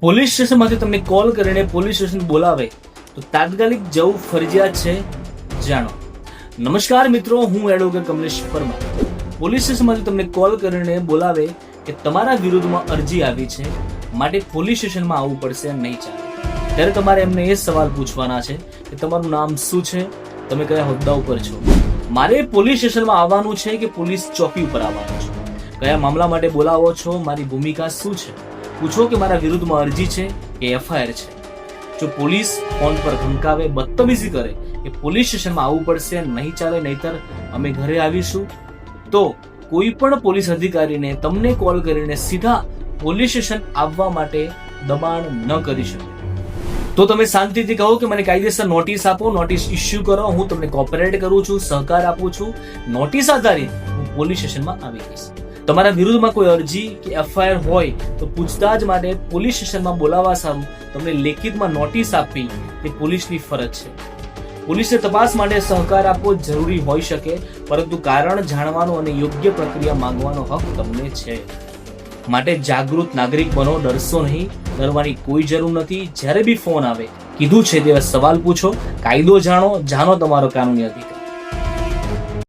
Police સ્ટેશનમાંથી તમને call કરીને police station બોલાવે તો તાત્કાલિક જવું ફરજિયાત છે? જાણો. નમસ્કાર મિત્રો, હું એડવોકેટ કમલેશ પરમાર. પોલીસ સ્ટેશનમાંથી તમને કોલ કરીને બોલાવે કે તમારા વિરુદ્ધમાં અરજી આવી છે, માટે પોલીસ સ્ટેશનમાં આવવું પડશે, નહીં ચાલે. ત્યારે તમારે એમને એ સવાલ પૂછવાના છે કે તમારું નામ શું છે, તમે કયા હોદ્દા ઉપર છો, મારે પોલીસ સ્ટેશનમાં આવવાનું છે કે પોલીસ ચોકી ઉપર આવવાનું છે, કયા મામલા માટે બોલાવો છો, મારી ભૂમિકા શું છે, પૂછો કે મારા વિરુદ્ધમાં અરજી છે કે એફઆઈઆર છે. જો પોલીસ ફોન પર ધમકાવે, બદતમીઝી કરે કે પોલીસ સ્ટેશનમાં આવવું પડશે, નહીં ચાલે, નહીતર અમે ઘરે આવીશું, તો કોઈ પણ પોલીસ અધિકારીને તમને કોલ કરીને સીધા પોલીસ સ્ટેશન આવવા માટે દબાણ ન કરી શકે. તો તમે શાંતિથી કહો કે મને કાયદેસર નોટિસ આપો, નોટિસ ઇસ્યુ કરો, હું તમને કોઓપરેટ કરું છું, સહકાર આપું છું, નોટિસ આધારિત હું પોલીસ સ્ટેશનમાં આવી જઈશ. તમારા વિરુદ્ધમાં કોઈ અરજી કે એફઆઈઆર હોય તો પૂછતાછ માટે પોલીસ સ્ટેશનમાં બોલાવવા સારું તમને લેખિતમાં નોટિસ આપવી તે પોલીસની ફરજ છે. પોલીસને તપાસ માટે સહકાર આપવો જરૂરી હોઈ શકે, પરંતુ કારણ જાણવાનો અને યોગ્ય પ્રક્રિયા માંગવાનો હક તમને છે. માટે જાગૃત નાગરિક બનો, ડરશો નહીં, ડરવાની કોઈ જરૂર નથી. જ્યારે બી ફોન આવે, કીધું છે તેવા સવાલ પૂછો, કાયદો જાણો, જાણો તમારો કાનૂની અધિકાર.